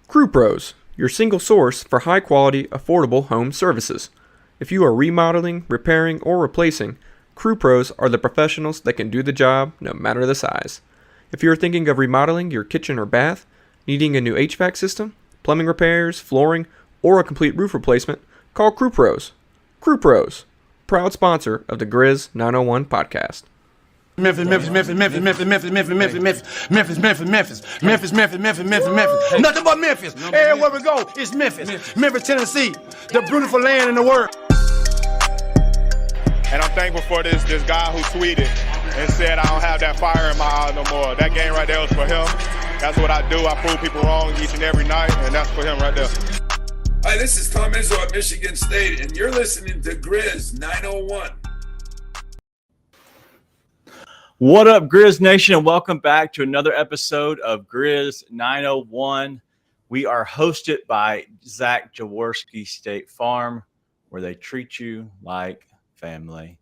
Crew Pros, your single source for high-quality, affordable home services. If you are remodeling, repairing, or replacing, Crew Pros are the professionals that can do the job no matter the size. If you are thinking of remodeling your kitchen or bath, needing a new HVAC system, plumbing repairs, flooring, or a complete roof replacement, call Crew Pros. Crew Pros, proud sponsor of the Grizz 901 podcast. Memphis. Nothing but Memphis. Everywhere we go, it's Memphis. Memphis, Tennessee, the beautiful land in the world. And I'm thankful for this guy who tweeted and said I don't have that fire in my eye no more. That game right there was for him. That's what I do. I prove people wrong each and every night, and that's for him right there. Hi, this is Tom Izzo at Michigan State, and you're listening to Grizz 901. What up, Grizz Nation, and welcome back to another episode of Grizz 901. We are hosted by Zach Jaworski State Farm, where they treat you like family.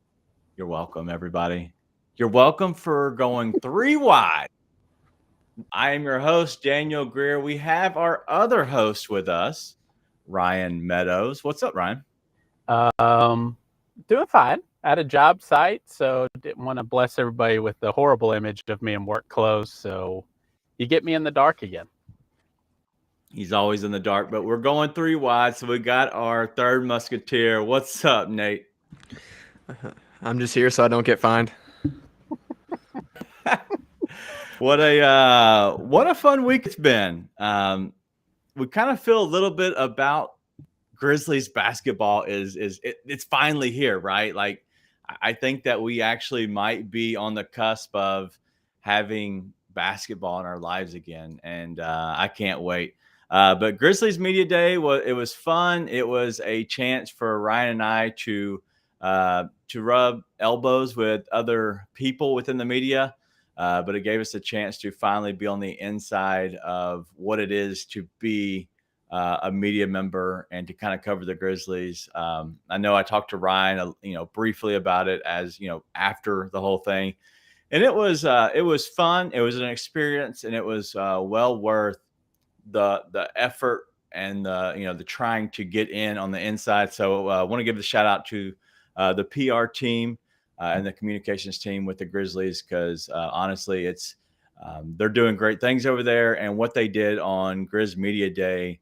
You're welcome, everybody. You're welcome for going 3 wide. I am your host, Daniel Greer. We have our other host with us, Ryan Meadows. What's up, Ryan? Doing fine. At a job site, so didn't want to bless everybody with the horrible image of me in work clothes. So you get me in the dark again. He's always in the dark, but we're going 3 wide, so we got our third musketeer. What's up, Nate? I'm just here so I don't get fined. What a fun week it's been. We kind of feel a little bit about Grizzlies basketball it's finally here, right? Like, I think that we actually might be on the cusp of having basketball in our lives again, and I can't wait. But Grizzlies Media Day, it was fun. It was a chance for Ryan and I to rub elbows with other people within the media, but it gave us a chance to finally be on the inside of what it is to be a media member and to kind of cover the Grizzlies. I know I talked to Ryan, briefly about it after the whole thing, and it was fun. It was an experience, and it was well worth the effort and the trying to get in on the inside. So I want to give a shout out to the PR team and the communications team with the Grizzlies, because honestly, they're doing great things over there, and what they did on Grizz Media Day.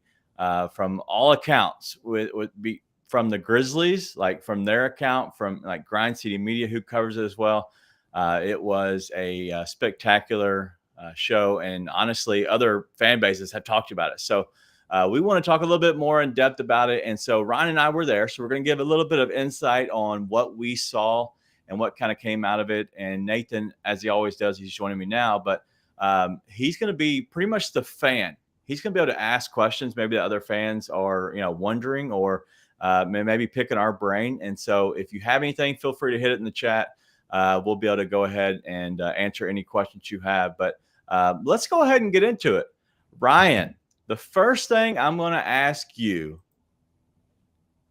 From all accounts, would be from the Grizzlies, like from their account, from like Grind City Media, who covers it as well. It was a spectacular show, and honestly, other fan bases have talked about it. So we want to talk a little bit more in depth about it. And so Ryan and I were there, so we're going to give a little bit of insight on what we saw and what kind of came out of it. And Nathan, as he always does, he's joining me now, but he's going to be pretty much the fan. He's going to be able to ask questions maybe that other fans are, wondering or maybe picking our brain. And so if you have anything, feel free to hit it in the chat. We'll be able to go ahead and answer any questions you have. But let's go ahead and get into it. Ryan, the first thing I'm going to ask you,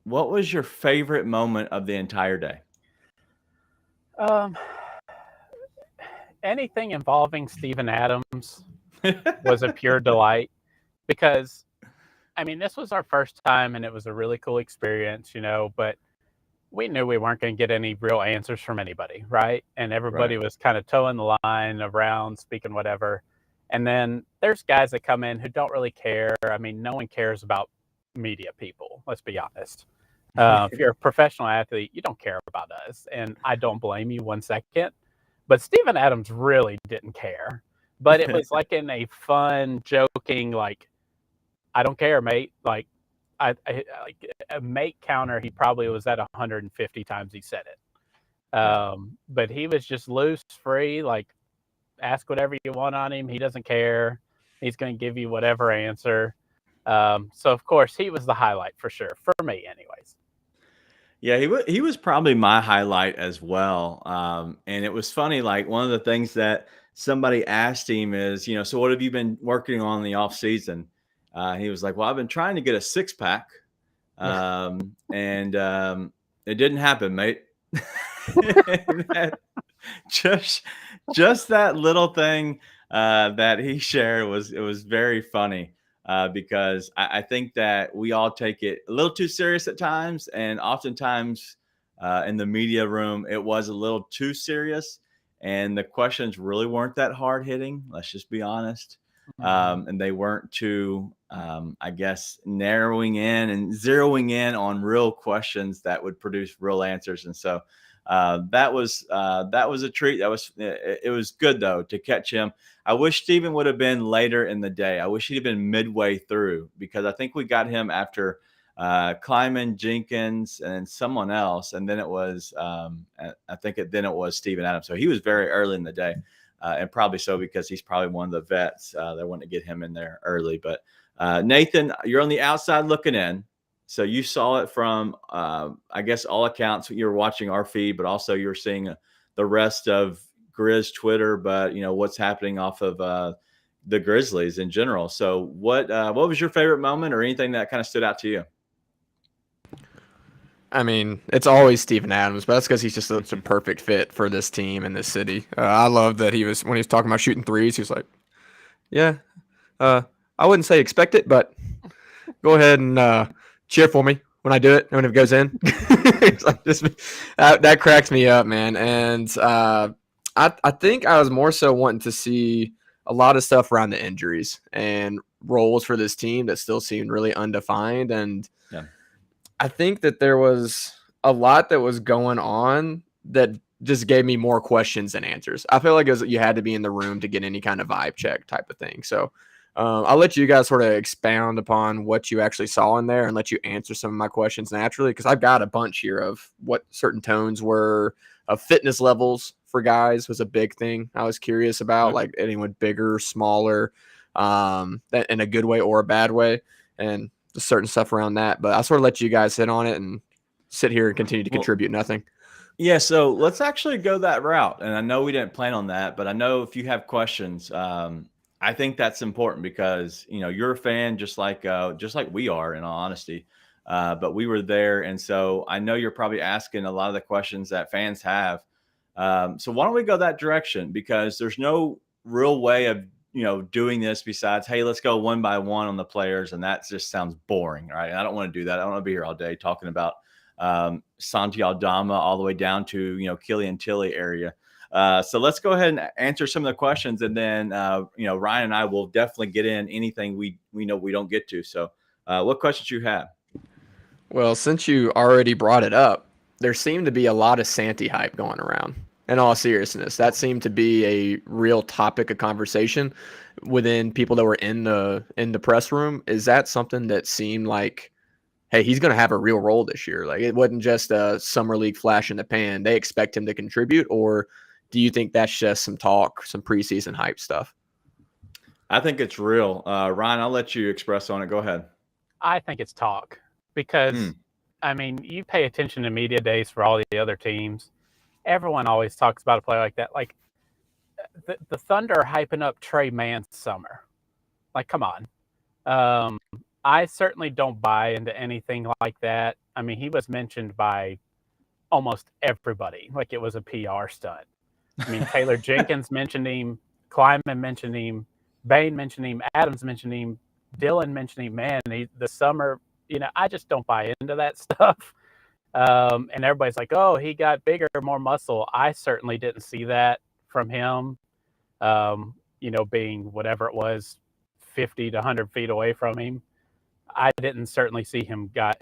what was your favorite moment of the entire day? Anything involving Steven Adams was a pure delight. Because, this was our first time, and it was a really cool experience, but we knew we weren't going to get any real answers from anybody, right? And everybody was kind of toeing the line around, speaking whatever. And then there's guys that come in who don't really care. No one cares about media people, let's be honest. If you're a professional athlete, you don't care about us, and I don't blame you 1 second. But Steven Adams really didn't care. But it was like in a fun, joking, like, I don't care, mate. Like, I like a mate counter, he probably was at 150 times he said it. But he was just loose, free, like, ask whatever you want on him. He doesn't care. He's going to give you whatever answer. So, of course, he was the highlight for sure, for me anyways. Yeah, he was probably my highlight as well. And it was funny, like, one of the things that somebody asked him is, so what have you been working on in the off season? He was like, well, I've been trying to get a 6-pack. And it didn't happen, mate. just that little thing that he shared was very funny. because I think that we all take it a little too serious at times, and oftentimes in the media room, it was a little too serious, and the questions really weren't that hard hitting. Let's just be honest. And they weren't too, I guess, narrowing in and zeroing in on real questions that would produce real answers. And so that was a treat. It was good though to catch him. I wish Steven would have been later in the day. I wish he'd have been midway through, because I think we got him after Kleiman, Jenkins, and someone else, and then it was then it was Steven Adams. So he was very early in the day. And probably so because he's probably one of the vets that want to get him in there early. But Nathan, you're on the outside looking in. So you saw it from, I guess, all accounts. You were watching our feed, but also you're seeing the rest of Grizz Twitter, but, what's happening off of the Grizzlies in general. So what was your favorite moment or anything that kind of stood out to you? I mean, it's always Steven Adams, but that's because he's just such a perfect fit for this team and this city. I love that when he was talking about shooting threes, he was like, yeah, I wouldn't say expect it, but go ahead and cheer for me when I do it, when it goes in. Like, that cracks me up, man. And I think I was more so wanting to see a lot of stuff around the injuries and roles for this team that still seemed really undefined. And yeah. I think that there was a lot that was going on that just gave me more questions than answers. I feel like you had to be in the room to get any kind of vibe check type of thing. So I'll let you guys sort of expound upon what you actually saw in there and let you answer some of my questions naturally, because I've got a bunch here of what certain tones were of fitness levels for guys was a big thing I was curious about, like anyone bigger, smaller, in a good way or a bad way, and certain stuff around that. But I'll sort of let you guys hit on it and sit here and continue to contribute nothing. Yeah, so let's actually go that route. And I know we didn't plan on that, but I know if you have questions, I think that's important because, you're a fan just like we are, in all honesty. But we were there. And so I know you're probably asking a lot of the questions that fans have. So why don't we go that direction? Because there's no real way of doing this besides, hey, let's go one by one on the players. And that just sounds boring, right? And I don't want to do that. I don't want to be here all day talking about Santi Aldama all the way down to, Killian Tilly area. So let's go ahead and answer some of the questions. And then, Ryan and I will definitely get in anything we know we don't get to. So what questions you have? Well, since you already brought it up, there seemed to be a lot of Santi hype going around. In all seriousness, that seemed to be a real topic of conversation within people that were in the press room. Is that something that seemed like, hey, he's going to have a real role this year? Like, it wasn't just a summer league flash in the pan. They expect him to contribute, or do you think that's just some talk, some preseason hype stuff? I think it's real. Ryan, I'll let you express on it. Go ahead. I think it's talk because, I mean, you pay attention to media days for all the other teams. Everyone always talks about a player like that. Like the Thunder are hyping up Trey Man's summer. Like, come on. I certainly don't buy into anything like that. I mean, he was mentioned by almost everybody. Like it was a PR stunt. I mean, Taylor Jenkins mentioned him. Kleiman mentioned him. Bain mentioned him. Adams mentioned him. Dylan mentioned him. Man, the summer, I just don't buy into that stuff. And everybody's like, oh, he got bigger, more muscle. I certainly didn't see that from him, being whatever it was, 50 to 100 feet away from him. I didn't certainly see him got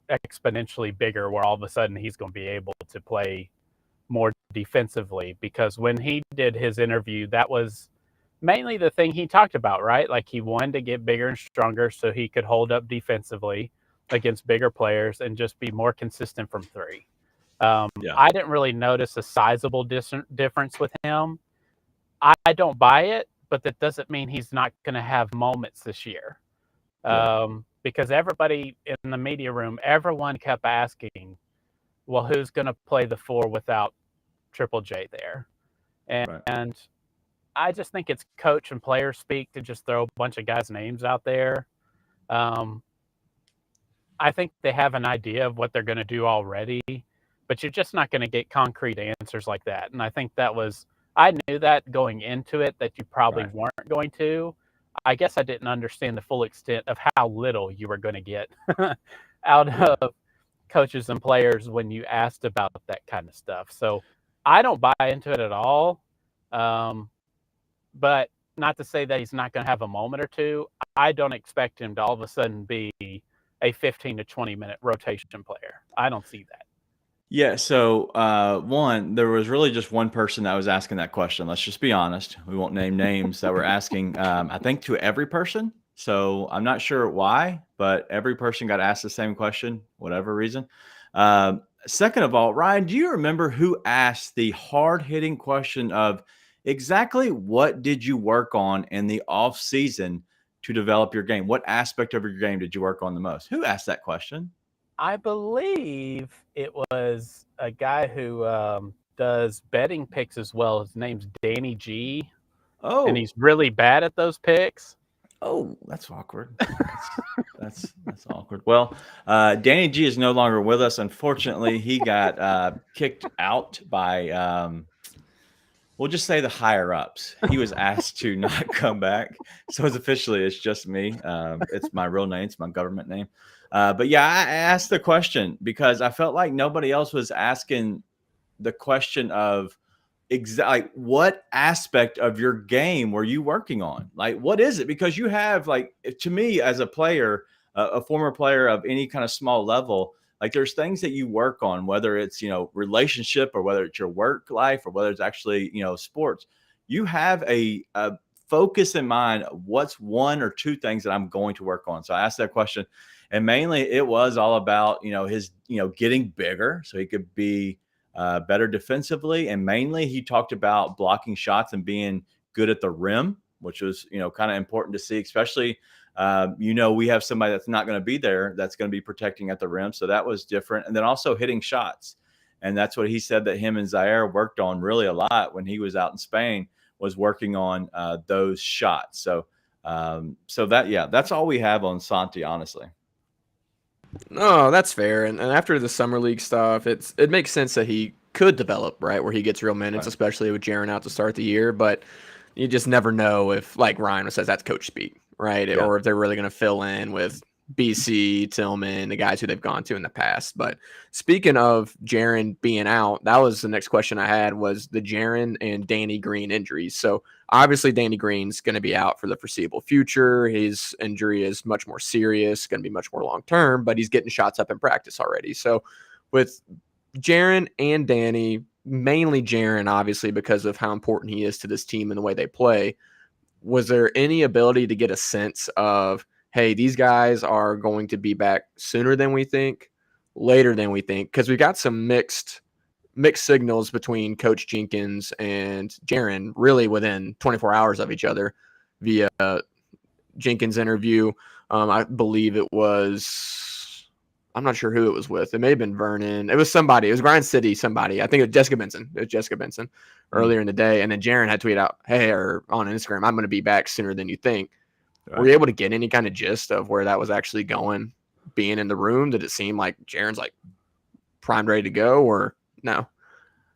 exponentially bigger where all of a sudden he's going to be able to play more defensively, because when he did his interview, that was mainly the thing he talked about, right? Like he wanted to get bigger and stronger so he could hold up defensively against bigger players and just be more consistent from three. I didn't really notice a sizable difference with him. I don't buy it, but that doesn't mean he's not going to have moments this year. Because everybody in the media room, everyone kept asking, well, who's going to play the four without Triple J there? And I just think it's coach and player speak to just throw a bunch of guys' names out there. I think they have an idea of what they're going to do already, but you're just not going to get concrete answers like that. And I think I knew that going into it, that you probably weren't going to. I guess I didn't understand the full extent of how little you were going to get out of coaches and players when you asked about that kind of stuff. So I don't buy into it at all. But not to say that he's not going to have a moment or two. I don't expect him to all of a sudden be a 15 to 20-minute rotation player. I don't see that. Yeah. So, one, there was really just one person that was asking that question. Let's just be honest. We won't name names that were asking, I think, to every person. So I'm not sure why, but every person got asked the same question, whatever reason. Second of all, Ryan, do you remember who asked the hard hitting question of exactly what did you work on in the off season to develop your game? What aspect of your game did you work on the most? Who asked that question? I believe it was a guy who does betting picks as well. His name's Danny G, and he's really bad at those picks. Oh, that's awkward. That's awkward. Well, Danny G is no longer with us. Unfortunately, he got kicked out by, we'll just say the higher ups. He was asked to not come back. So it's just me. It's my real name. It's my government name. But yeah, I asked the question because I felt like nobody else was asking the question of exactly what aspect of your game were you working on? Like, what is it? Because you have, like, to me as a player, a former player of any kind of small level, like there's things that you work on, whether it's, relationship or whether it's your work life or whether it's actually, sports. You have a focus in mind. What's one or two things that I'm going to work on? So I asked that question, and mainly it was all about, his, getting bigger so he could be better defensively. And mainly he talked about blocking shots and being good at the rim, which was, kind of important to see, especially, we have somebody that's not going to be there, that's going to be protecting at the rim. So that was different. And then also hitting shots. And that's what he said that him and Zaire worked on really a lot when he was out in Spain, was working on those shots. So that's all we have on Santi, honestly. No, that's fair. And after the summer league stuff, it makes sense that he could develop, right, where he gets real minutes, Right. especially with Jaren out to start the year. But you just never know if, like Ryan says, that's coach speak, right? Yeah. Or if they're really going to fill in with BC, Tillman, the guys who they've gone to in the past. But speaking of Jaren being out, that was the next question I had, was the Jaren and Danny Green injuries. So obviously Danny Green's going to be out for the foreseeable future. His injury is much more serious, going to be much more long-term, but he's getting shots up in practice already. So with Jaren and Danny, mainly Jaren, obviously, because of how important he is to this team and the way they play, was there any ability to get a sense of, hey, these guys are going to be back sooner than we think, later than we think? Because we've got some mixed signals between Coach Jenkins and Jaren really within 24 hours of each other via Jenkins' interview. I believe it was, I'm not sure who it was with. It may have been Vernon. It was somebody. It was Grind City, somebody. I think it was Jessica Benson. It was Jessica Benson earlier in the day. And then Jaren had tweeted out, hey, or on Instagram, I'm going to be back sooner than you think. Right. Were you able to get any kind of gist of where that was actually going, being in the room? Did it seem like Jaren's like primed, ready to go, or no?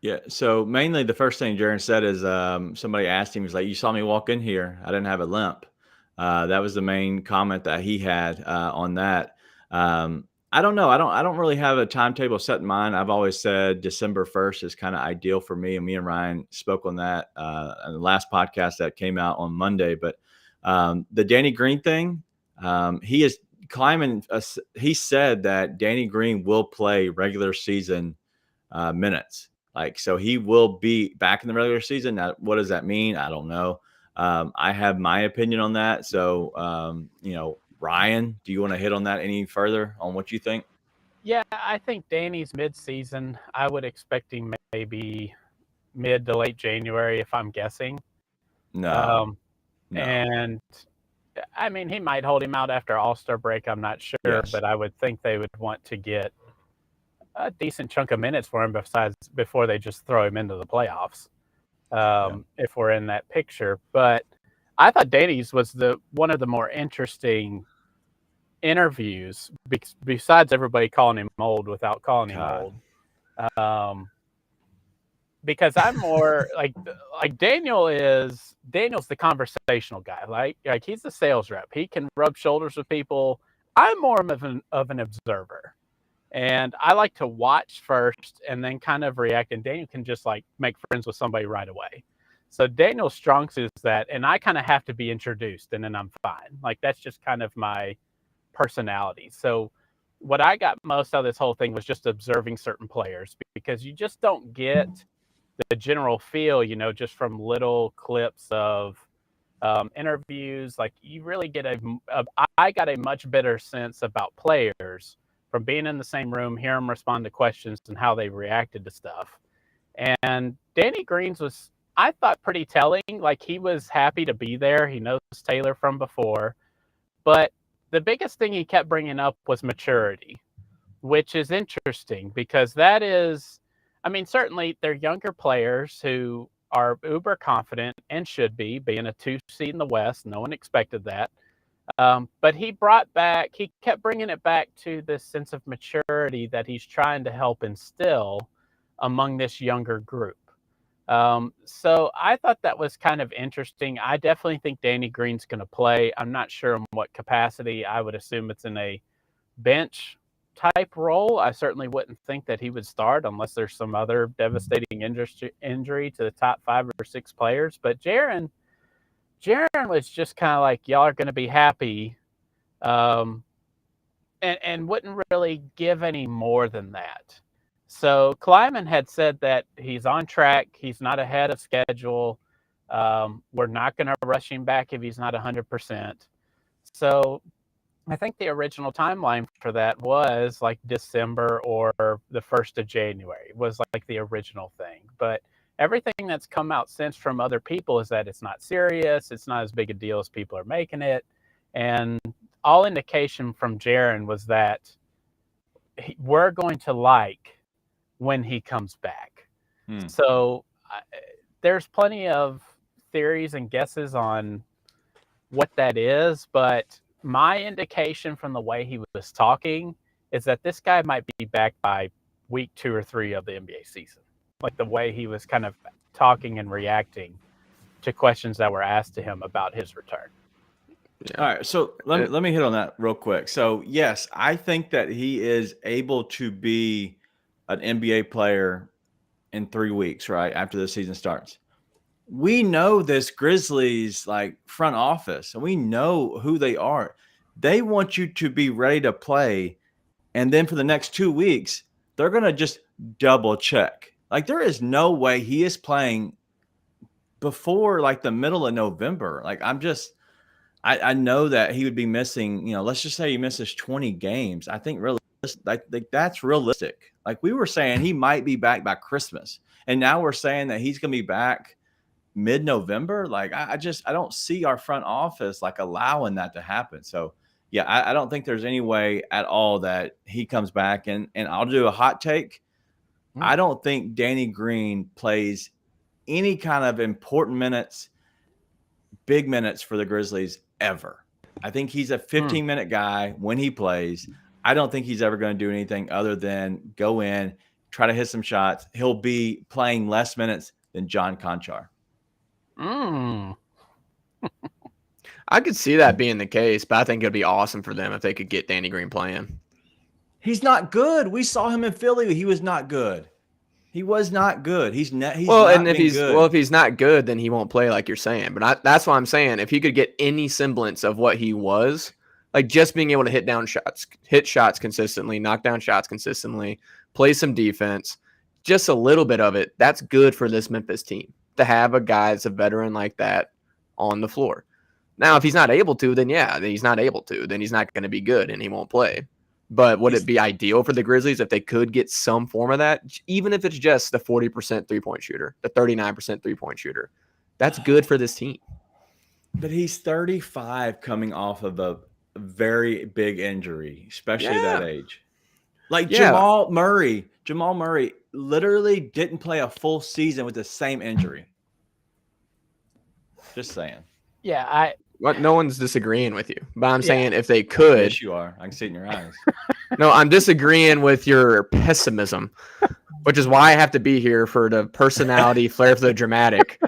Yeah. So mainly the first thing Jaren said is somebody asked him, he's like, you saw me walk in here. I didn't have a limp. That was the main comment that he had on that. I don't know. I don't really have a timetable set in mind. I've always said December 1st is kind of ideal for me. And me and Ryan spoke on that in the last podcast that came out on Monday. But the Danny Green thing, he is climbing. He said that Danny Green will play regular season minutes. Like, so he will be back in the regular season. Now, what does that mean? I don't know. I have my opinion on that. So, Ryan, do you want to hit on that any further on what you think? Yeah, I think Danny's mid-season. I would expect him maybe mid to late January, if I'm guessing. No. And I mean, he might hold him out after All-Star break. I'm not sure, Yes. But I would think they would want to get a decent chunk of minutes for him before they just throw him into the playoffs. If we're in that picture. But I thought Danny's was one of the more interesting interviews, besides everybody calling him old without calling him old. because I'm more like Daniel's the conversational guy. Like he's the sales rep. He can rub shoulders with people. I'm more of an observer. And I like to watch first and then kind of react. And Daniel can just like make friends with somebody right away. So Daniel's strong suit is that, and I kind of have to be introduced and then I'm fine. Like that's just kind of my personality. So what I got most out of this whole thing was just observing certain players because you just don't get the general feel, just from little clips of interviews. Like you really get I got a much better sense about players from being in the same room, hear them respond to questions and how they reacted to stuff. And Danny Green's was, I thought, pretty telling. Like he was happy to be there. He knows Taylor from before. But the biggest thing he kept bringing up was maturity, which is interesting because that is, I mean, certainly they're younger players who are uber confident and should be, being a 2 seed in the West. No one expected that. But he kept bringing it back to this sense of maturity that he's trying to help instill among this younger group. So I thought that was kind of interesting. I definitely think Danny Green's going to play. I'm not sure in what capacity. I would assume it's in a bench type role. I certainly wouldn't think that he would start unless there's some other devastating injury to the top 5 or 6 players. But Jaren was just kind of like, y'all are going to be happy, and wouldn't really give any more than that. So Kleiman had said that he's on track. He's not ahead of schedule. We're not going to rush him back if he's not 100%. So I think the original timeline for that was like December or the 1st of January was like the original thing. But everything that's come out since from other people is that it's not serious. It's not as big a deal as people are making it. And all indication from Jaren was that we're going to like when he comes back. So there's plenty of theories and guesses on what that is. But my indication from the way he was talking is that this guy might be back by week 2 or 3 of the NBA season. Like the way he was kind of talking and reacting to questions that were asked to him about his return. Yeah. All right. So let me hit on that real quick. So yes, I think that he is able to be an NBA player in 3 weeks, right? After the season starts. We know this Grizzlies like front office and we know who they are. They want you to be ready to play. And then for the next 2 weeks, they're going to just double check. Like there is no way he is playing before like the middle of November. Like I know that he would be missing, let's just say he misses 20 games. I think really like that's realistic. Like we were saying he might be back by Christmas. And now we're saying that he's going to be back mid-November. Like I don't see our front office like allowing that to happen. So yeah, I don't think there's any way at all that he comes back. And I'll do a hot take. I don't think Danny Green plays any kind of important minutes, big minutes for the Grizzlies ever. I think he's a 15-minute guy when he plays. I don't think he's ever going to do anything other than go in, try to hit some shots. He'll be playing less minutes than John Conchar. I could see that being the case, but I think it'd be awesome for them if they could get Danny Green playing. He's not good. We saw him in Philly. He was not good. He was not good. He's not good. If he's not good, then he won't play like you're saying. But that's what I'm saying. If he could get any semblance of what he was, like just being able to hit shots consistently, knock down shots consistently, play some defense, just a little bit of it, that's good for this Memphis team to have a guy that's a veteran like that on the floor. Now, if he's not able to, then he's not able to. Then he's not going to be good and he won't play. But would it be ideal for the Grizzlies if they could get some form of that, even if it's just the 40% three-point shooter, the 39% three-point shooter? That's good for this team. But he's 35 coming off of a very big injury, especially that age. Like Jamal Murray literally didn't play a full season with the same injury. Just saying. Yeah, no one's disagreeing with you, but I'm Yeah. saying if they could. Yes, you are. I can see it in your eyes. No, I'm disagreeing with your pessimism, which is why I have to be here for the personality flair for the dramatic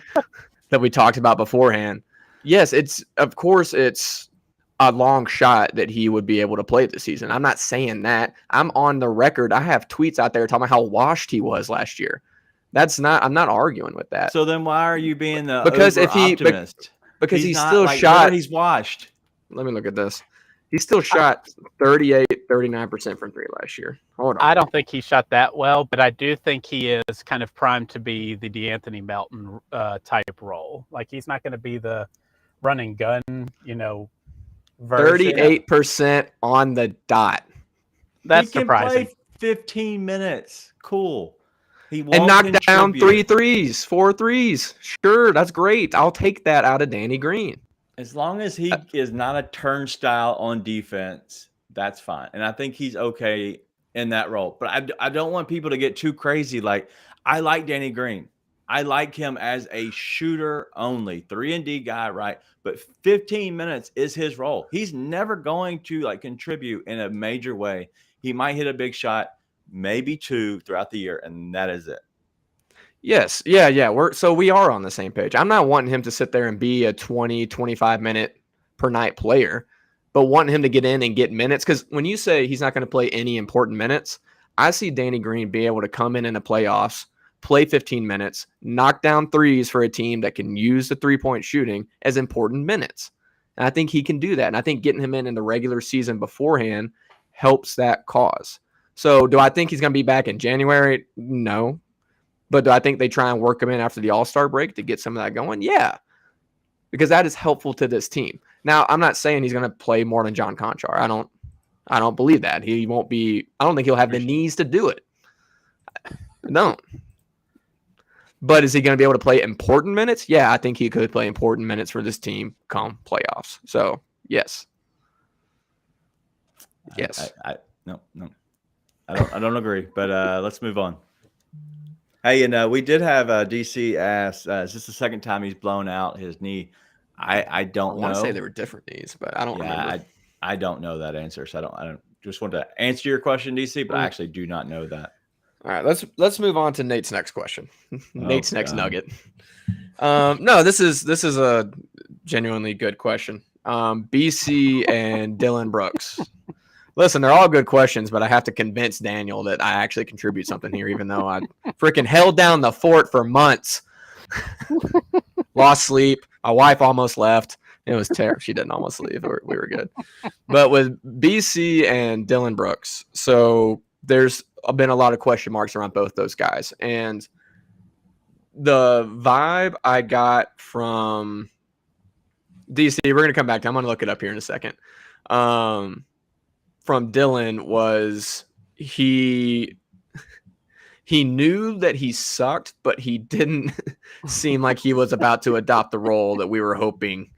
that we talked about beforehand. Yes, of course it's a long shot that he would be able to play this season. I'm not saying that. I'm on the record. I have tweets out there talking about how washed he was last year. I'm not arguing with that. So then why are you being the Because if he optimist? because he's not, still like, shot. he's washed. Let me look at this. He still shot 39% from three last year. Hold on. I don't think he shot that well, but I do think he is kind of primed to be the DeAnthony Melton type role. Like, he's not going to be the running gun, version. 38% on the dot. That's he can surprising. play 15 minutes. Cool. He And won't knock down contribute. 4 threes. Sure, that's great. I'll take that out of Danny Green. As long as he is not a turnstile on defense, that's fine. And I think he's okay in that role. But I don't want people to get too crazy. Like, I like Danny Green. I like him as a shooter only, 3-and-D guy, right? But 15 minutes is his role. He's never going to contribute in a major way. He might hit a big shot, maybe 2 throughout the year, and that is it. Yes. Yeah. We are on the same page. I'm not wanting him to sit there and be a 20, 25 minute per night player, but wanting him to get in and get minutes. Because when you say he's not going to play any important minutes, I see Danny Green be able to come in the playoffs, play 15 minutes, knock down threes for a team that can use the 3-point shooting as important minutes. And I think he can do that. And I think getting him in the regular season beforehand helps that cause. So do I think he's going to be back in January? No. But do I think they try and work him in after the All-Star break to get some of that going? Yeah, because that is helpful to this team. Now, I'm not saying he's going to play more than John Conchar. I don't believe that. He won't be. I don't think he'll have the knees to do it. I don't. But is he going to be able to play important minutes? Yeah, I think he could play important minutes for this team come playoffs. So, yes. Yes. No. I don't agree, but let's move on. Hey, and we did have DC ask, is this the second time he's blown out his knee? I don't know. I want to say they were different knees, but I don't remember. I don't know that answer, so I don't just want to answer your question, DC, but I actually do not know that. All right, let's move on to Nate's next question. Nate's next nugget. No, this is a genuinely good question. BC and Dylan Brooks. Listen, they're all good questions, but I have to convince Daniel that I actually contribute something here, even though I freaking held down the fort for months. Lost sleep. My wife almost left. It was terrible. She didn't almost leave. We were good. But with BC and Dylan Brooks, so there's been a lot of question marks around both those guys. And the vibe I got from DC, we're going to come back to, I'm going to look it up here in a second. From Dylan was he knew that he sucked, but he didn't seem like he was about to adopt the role that we were hoping,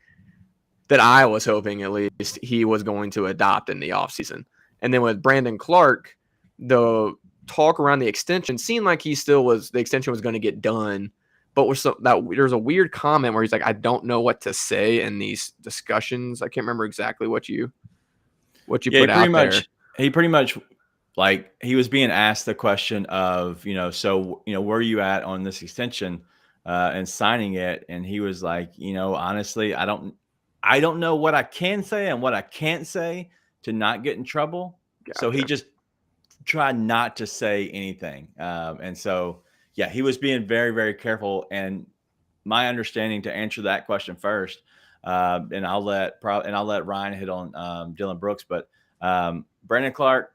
that I was hoping at least he was going to adopt in the offseason. And then with Brandon Clark, the talk around the extension seemed like the extension was going to get done. But there's a weird comment where he's like, I don't know what to say in these discussions. I can't remember exactly what you put out there. He pretty much, like, he was being asked the question of, so, where are you at on this extension and signing it? And he was like, honestly, I don't know what I can say and what I can't say to not get in trouble. Gotcha. So he just tried not to say anything. And so, yeah, he was being very, very careful. And my understanding, to answer that question first, and I'll let Ryan hit on Dylan Brooks, but Brandon Clark,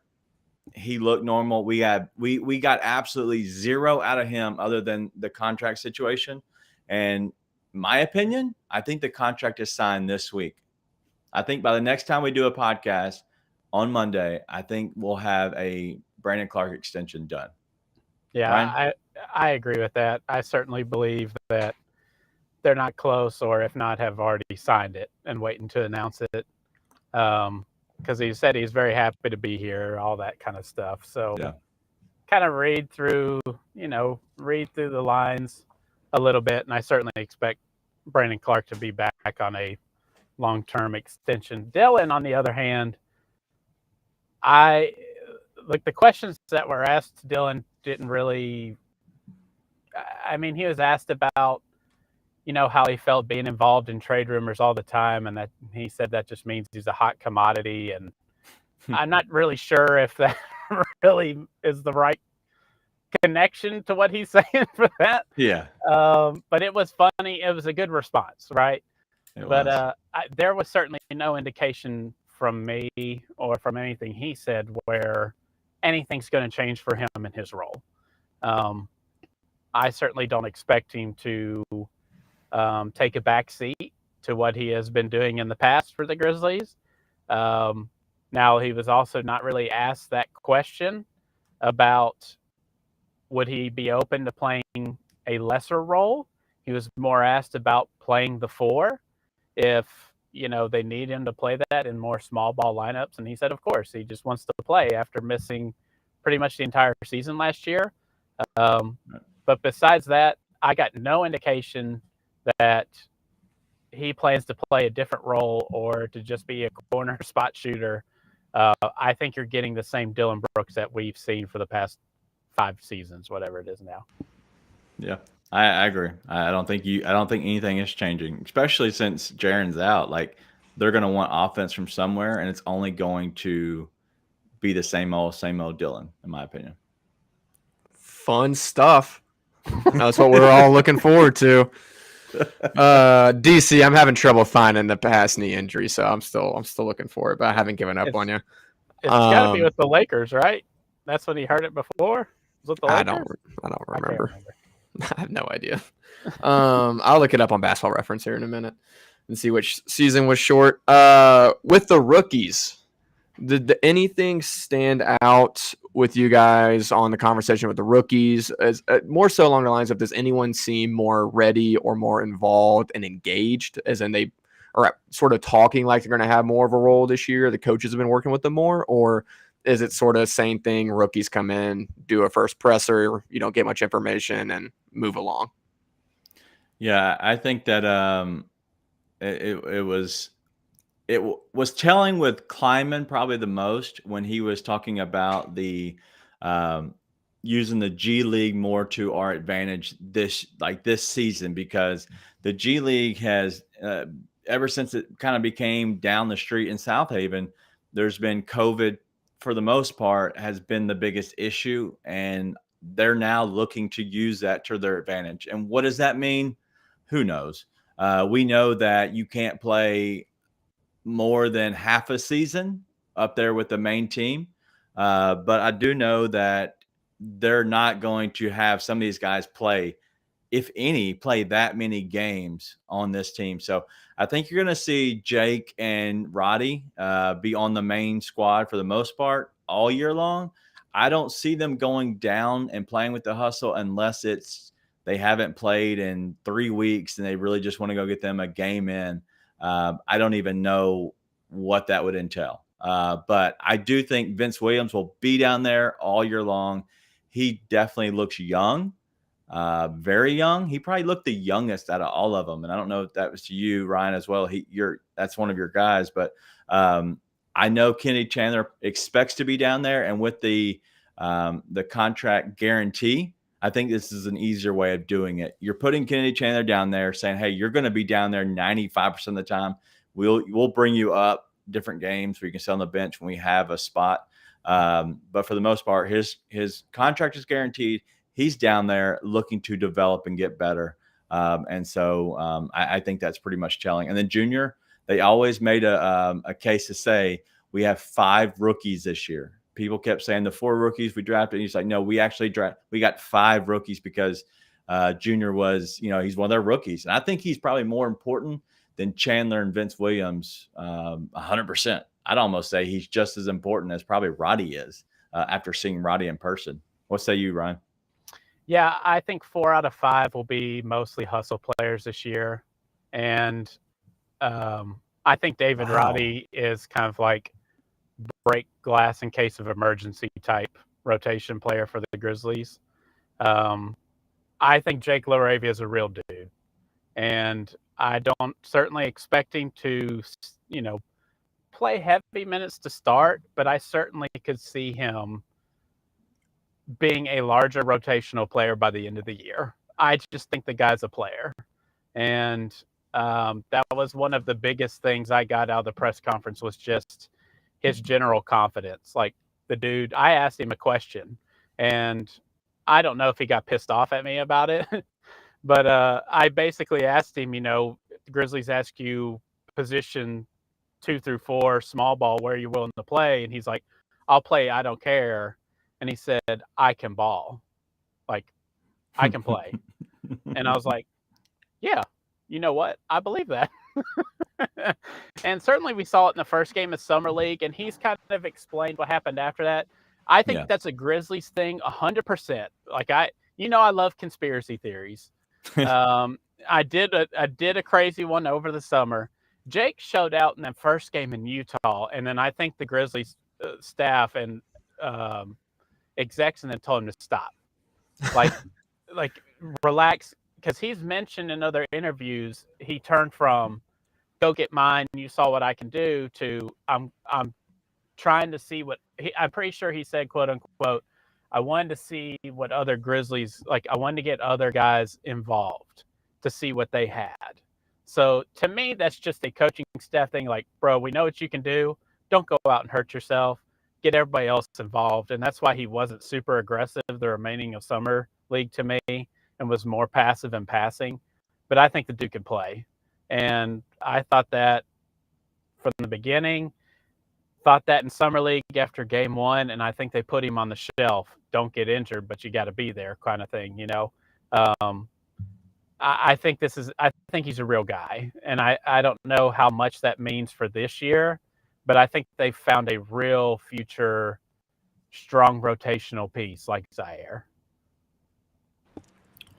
he looked normal. We got absolutely zero out of him other than the contract situation. And my opinion, I think the contract is signed this week. I think by the next time we do a podcast on Monday, I think we'll have a Brandon Clark extension done. Yeah, Ryan? I agree with that. I certainly believe that they're not close, or if not, have already signed it and waiting to announce it. Because he said he's very happy to be here, all that kind of stuff. So kind of read through the lines a little bit. And I certainly expect Brandon Clark to be back on a long-term extension. Dylan, on the other hand, the questions that were asked to Dylan didn't really. I mean, he was asked about, how he felt being involved in trade rumors all the time, and that he said that just means he's a hot commodity. And I'm not really sure if that really is the right connection to what he's saying for that. Yeah. But it was funny. It was a good response, right? But there was certainly no indication from me or from anything he said where anything's going to change for him in his role. I certainly don't expect him to take a back seat to what he has been doing in the past for the Grizzlies. Now, he was also not really asked that question about would he be open to playing a lesser role. He was more asked about playing the 4 if, they need him to play that in more small ball lineups. And he said, of course, he just wants to play after missing pretty much the entire season last year. But besides that, I got no indication that he plans to play a different role or to just be a corner spot shooter. I think you're getting the same Dylan Brooks that we've seen for the past 5 seasons, whatever it is now. Yeah, I agree. I don't think anything is changing, especially since Jaren's out. Like, they're going to want offense from somewhere, and it's only going to be the same old Dylan, in my opinion. Fun stuff. That's what we're all looking forward to. DC, I'm having trouble finding the past knee injury, so I'm still looking for it, but I haven't given up on you. It's got to be with the Lakers, right? That's when he heard it before. Was it the Lakers? I don't remember. I have no idea. I'll look it up on Basketball Reference here in a minute and see which season was short. With the rookies, did anything stand out with you guys on the conversation with the rookies? As more so along the lines of, does anyone seem more ready or more involved and engaged, as in they are sort of talking like they're going to have more of a role this year? The coaches have been working with them more, or is it sort of same thing? Rookies come in, do a first presser, you don't get much information, and move along. Yeah, I think that it was telling with Kleiman probably the most when he was talking about the using the G League more to our advantage this season, because the G League has ever since it kind of became down the street in South Haven, there's been COVID for the most part has been the biggest issue, and they're now looking to use that to their advantage. And what does that mean? Who knows? We know that you can't play more than half a season up there with the main team. But I do know that they're not going to have some of these guys play, if any, play that many games on this team. So I think you're going to see Jake and Roddy be on the main squad for the most part all year long. I don't see them going down and playing with the hustle unless they haven't played in 3 weeks and they really just want to go get them a game in. I don't even know what that would entail. But I do think Vince Williams will be down there all year long. He definitely looks young, very young. He probably looked the youngest out of all of them. And I don't know if that was to you, Ryan, as well. That's one of your guys. But I know Kennedy Chandler expects to be down there. And with the contract guarantee, I think this is an easier way of doing it. You're putting Kennedy Chandler down there saying, hey, you're going to be down there 95% of the time. We'll bring you up different games where you can sit on the bench when we have a spot. But for the most part, his contract is guaranteed. He's down there looking to develop and get better. And so I think that's pretty much telling. And then Junior, they always made a case to say we have 5 rookies this year. People kept saying the 4 rookies we drafted. And he's like, no, we got 5 rookies because Junior was, he's one of their rookies. And I think he's probably more important than Chandler and Vince Williams 100%. I'd almost say he's just as important as probably Roddy is after seeing Roddy in person. What say you, Ryan? Yeah, I think 4 out of 5 will be mostly hustle players this year. And I think David Roddy is kind of like break glass in case of emergency type rotation player for the Grizzlies. I think Jake LaRavia is a real dude. And I don't certainly expect him to, play heavy minutes to start, but I certainly could see him being a larger rotational player by the end of the year. I just think the guy's a player. And that was one of the biggest things I got out of the press conference was just his general confidence. Like the dude, I asked him a question, and I don't know if he got pissed off at me about it, but I basically asked him, Grizzlies ask you position 2 through 4, small ball, where you're willing to play. And he's like, I'll play, I don't care. And he said, I can ball. Like, I can play. And I was like, yeah, you know what? I believe that. And certainly we saw it in the first game of Summer League, and he's kind of explained what happened after that. I think that's a Grizzlies thing, 100%. Like, I love conspiracy theories. I did a crazy one over the summer. Jake showed out in that first game in Utah, and then I think the Grizzlies staff and execs and then told him to stop. Like relax, because he's mentioned in other interviews he turned from go get mine, you saw what I can do, to I'm trying to see what I'm pretty sure he said, quote unquote, I wanted to see what other Grizzlies, like I wanted to get other guys involved to see what they had. So to me, that's just a coaching staff thing. Like, bro, we know what you can do. Don't go out and hurt yourself. Get everybody else involved. And that's why he wasn't super aggressive the remaining of Summer League to me, and was more passive and passing. But I think the dude can play. And I thought that from the beginning, thought that in Summer League after game 1, and I think they put him on the shelf. Don't get injured, but you got to be there kind of thing, I think he's a real guy, and I don't know how much that means for this year, but I think they found a real future strong rotational piece like Zaire.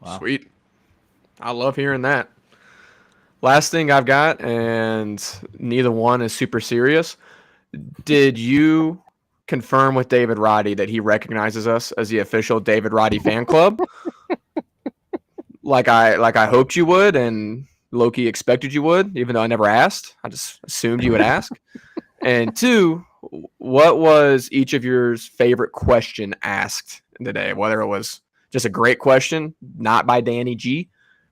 Wow. Sweet. I love hearing that. Last thing I've got, and neither one is super serious. Did you confirm with David Roddy that he recognizes us as the official David Roddy fan club? Like I hoped you would, and Loki expected you would, even though I never asked. I just assumed you would ask. And 2, what was each of your favorite question asked today? Whether it was just a great question, not by Danny G,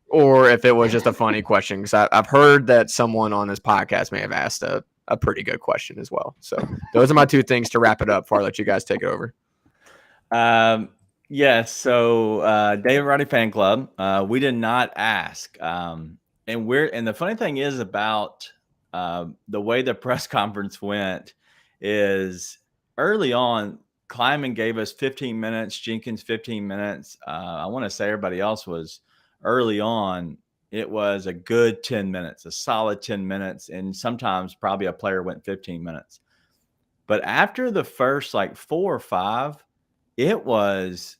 or if it was just a funny question. Because I've heard that someone on this podcast may have asked a pretty good question as well. So those are my 2 things to wrap it up before I let you guys take it over. Yes. So David Roddy Fan Club, we did not ask. And the funny thing is about the way the press conference went is early on, Kleiman gave us 15 minutes, Jenkins 15 minutes. I want to say everybody else was early on. It was a good 10 minutes, a solid 10 minutes. And sometimes probably a player went 15 minutes. But after the first 4 or 5, it was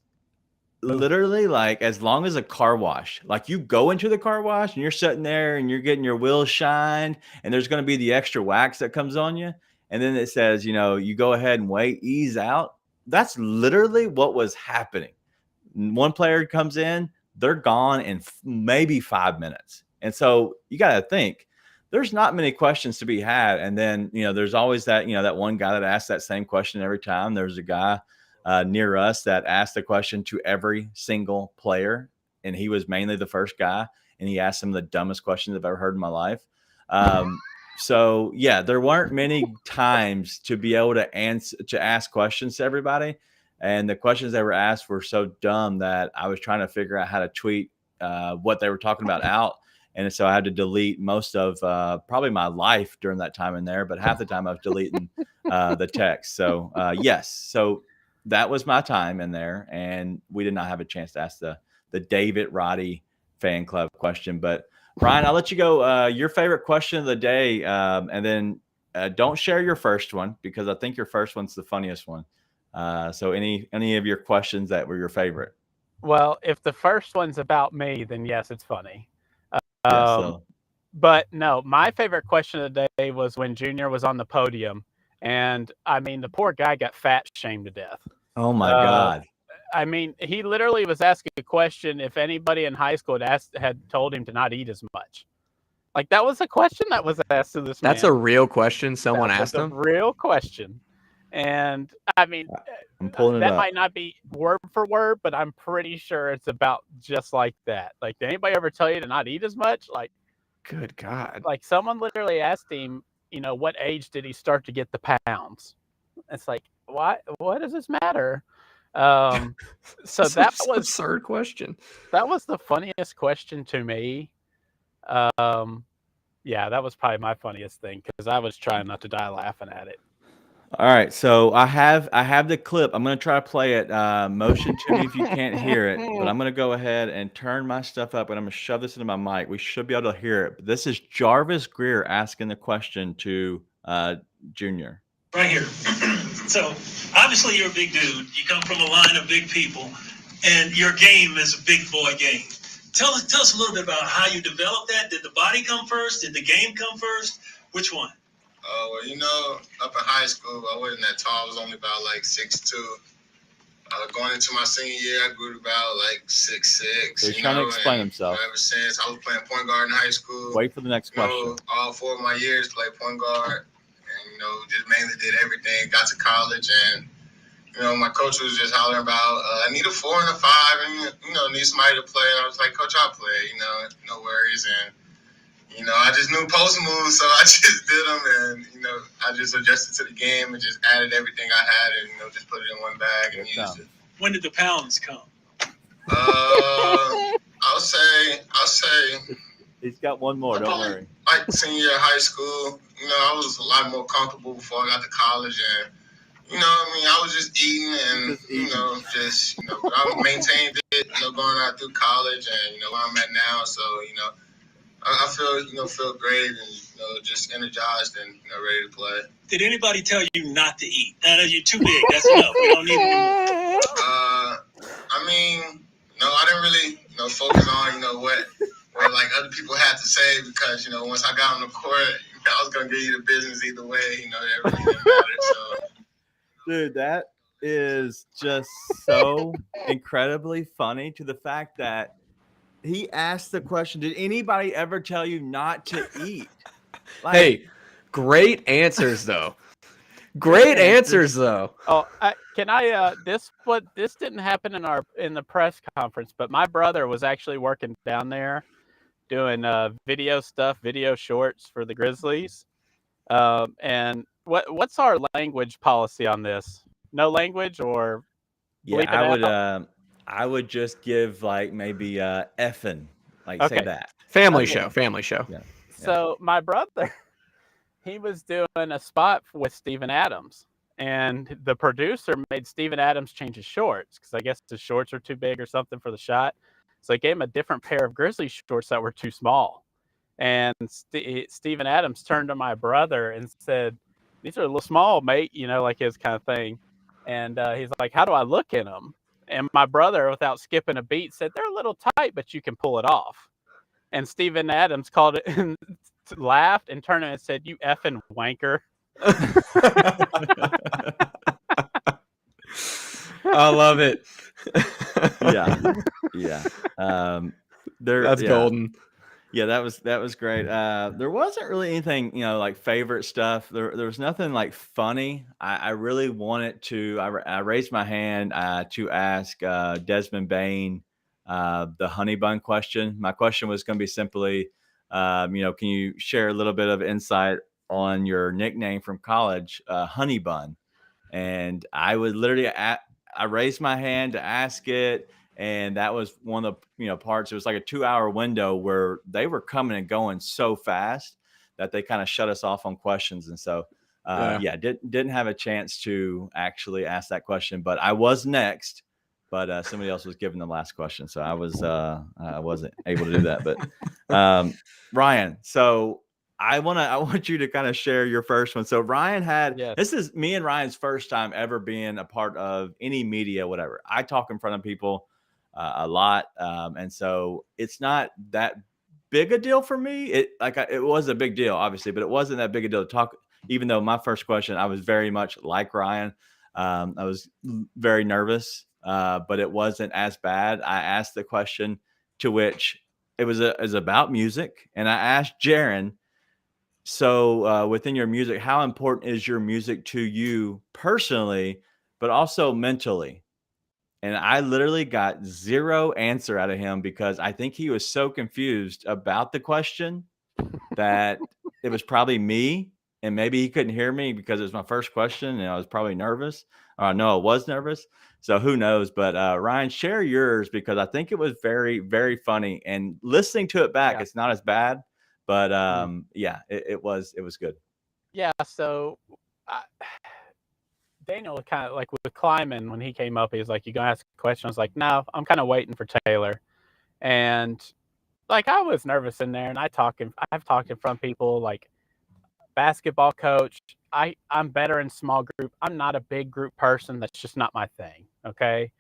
literally like as long as a car wash. Like you go into the car wash and you're sitting there and you're getting your wheels shined, and there's going to be the extra wax that comes on you. And then it says, you go ahead and wait, ease out. That's literally what was happening. One player comes in, they're gone in maybe 5 minutes. And so you got to think there's not many questions to be had. And then, there's always that, that one guy that asks that same question every time. There's a guy near us that asked the question to every single player, and he was mainly the first guy, and he asked some of the dumbest questions I've ever heard in my life. So yeah, there weren't many times to be able to ask questions to everybody, and the questions that were asked were so dumb that I was trying to figure out how to tweet what they were talking about out. And so I had to delete most of probably my life during that time in there, but half the time I was deleting the text. So yes, so that was my time in there, and we did not have a chance to ask the David Roddy Fan Club question. But Brian, I'll let you go. Your favorite question of the day, and then don't share your first one because I think your first one's the funniest one. So any of your questions that were your favorite? Well, if the first one's about me, then yes, it's funny. But no, my favorite question of the day was when Junior was on the podium. And I mean, the poor guy got fat shamed to death. Oh my God. I mean, he literally was asking a question if anybody in high school had told him to not eat as much. Like, that was a question that was asked to this man. That's a real question someone asked That's a him? real question. And I mean, I'm pulling it that up. might not be word for word, but I'm pretty sure it's about just like that. Like, did anybody ever tell you to not eat as much? Like, Good God. like someone literally asked him, what age did he start to get the pounds? It's like, what does this matter? So That's that an was absurd question. that was the funniest question to me. Yeah, that was probably my funniest thing because I was trying not to die laughing at it. All right, so I have the clip. I'm gonna try to play it. Motion to me if you can't hear it, but I'm gonna go ahead and turn my stuff up, and I'm gonna shove this into my mic. We should be able to hear it. But this is Jarvis Greer asking the question to Junior. Right here. So obviously you're a big dude. You come from a line of big people, and your game is a big boy game. Tell us a little bit about how you developed that. Did the body come first? Did the game come first? Which one? Well, up in high school, I wasn't that tall. I was only about like 6'2". Going into my senior year, I grew to about like 6'6". They're trying to explain themselves. Ever since I was playing point guard in high school. Wait for the next question. All 4 of my years played point guard, and just mainly did everything. Got to college, and my coach was just hollering about I need a 4 and a 5, and need somebody to play. And I was like, Coach, I'll play. No worries. And I just knew post moves, so I just did them, and I just adjusted to the game and just added everything I had, and just put it in one bag and used it. When did the pounds come? I'll say. He's got one more. Don't worry. Like senior year of high school, I was a lot more comfortable before I got to college, and I was just eating, and I maintained it, going out through college, and where I'm at now. So I feel great, and just energized and ready to play. Did anybody tell you not to eat? You're too big. That's enough. We don't need any more. No, I didn't really focus on what like other people had to say, because once I got on the court, I was gonna give you the business either way. That really didn't matter. So, dude, that is just so incredibly funny, to the fact that he asked the question, did anybody ever tell you not to eat? Like, Hey, great answers though. Great answers though. Oh, this didn't happen in the press conference, but my brother was actually working down there doing video stuff, video shorts for the Grizzlies. And what's our language policy on this? No language, or bleep it out? I would just give like maybe effing, like Okay. say that. Family Okay. show. Yeah. So my brother, he was doing a spot with Steven Adams, and the producer made Steven Adams change his shorts because I guess his shorts are too big or something for the shot. So he gave him a different pair of Grizzlies shorts that were too small. And Steven Adams turned to my brother and said, "These are a little small, mate," like his kind of thing. And he's like, "How do I look in them?" And my brother, without skipping a beat, said, "They're a little tight, but you can pull it off." And Steven Adams called it and laughed and turned and said, "You effing wanker." I love it. Yeah. That's golden. Yeah, that was great. There wasn't really anything, like favorite stuff. There was nothing like funny. I really wanted to. I raised my hand to ask Desmond Bain the honey bun question. My question was going to be simply, can you share a little bit of insight on your nickname from college, Honey Bun? And I would literally, I raised my hand to ask it. And that was one of the parts. It was like a 2-hour window where they were coming and going so fast that they kind of shut us off on questions. And so, didn't have a chance to actually ask that question. But I was next. But somebody else was giving the last question, so I wasn't able to do that. But Ryan, so I want you to kind of share your first one. So Ryan this is me and Ryan's first time ever being a part of any media, whatever. I talk in front of people a lot, and so it's not that big a deal for me. It was a big deal, obviously, but it wasn't that big a deal to talk. Even though my first question, I was very much like Ryan. I was very nervous. but it wasn't as bad. I asked the question to which it was about music, and I asked Jaron, so within your music, how important is your music to you personally, but also mentally? And I literally got zero answer out of him because I think he was so confused about the question that it was probably me, and maybe he couldn't hear me because it was my first question and I was probably nervous. No, I was nervous. So who knows? But Ryan, share yours because I think it was very, very funny. And listening to it back, it's not as bad. But it was good. Yeah. So Daniel kind of like with Kleiman, when he came up, he was like, "You gonna ask a question?" I was like, "No, I'm kind of waiting for Taylor." And like I was nervous in there, and I've talked in front of people like basketball coach. I'm better in small group. I'm not a big group person. That's just not my thing. Okay.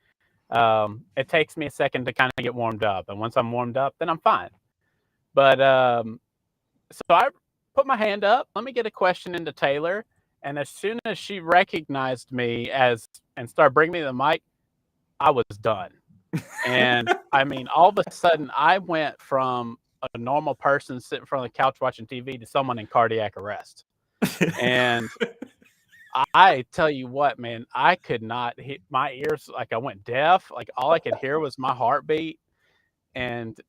It takes me a second to kind of get warmed up, and once I'm warmed up, then I'm fine. But so I put my hand up. Let me get a question into Taylor. And as soon as she recognized me and started bringing me the mic, I was done. And I mean, all of a sudden, I went from a normal person sitting in front of the couch watching TV to someone in cardiac arrest. And I tell you what, man, I could not hit my ears. Like I went deaf. Like all I could hear was my heartbeat. And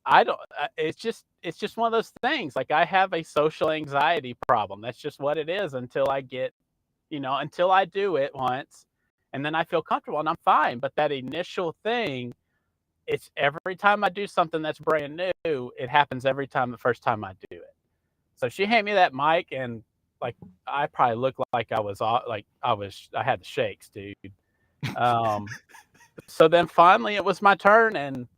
it's just one of those things. Like I have a social anxiety problem. That's just what it is until I get, until I do it once and then I feel comfortable and I'm fine. But that initial thing, it's every time I do something that's brand new, it happens every time the first time I do it. So she handed me that mic and like, I probably looked like I had the shakes, dude. So then finally it was my turn and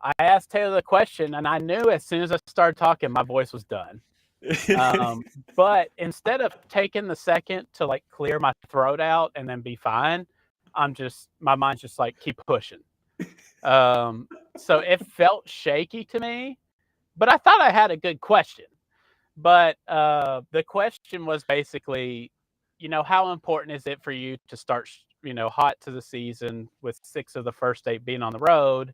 I asked Taylor the question, and I knew as soon as I started talking, my voice was done. But instead of taking the second to like clear my throat out and then be fine, my mind's just like, keep pushing. So it felt shaky to me, but I thought I had a good question. But the question was basically, how important is it for you to start, hot to the season with 6 of the first 8 being on the road?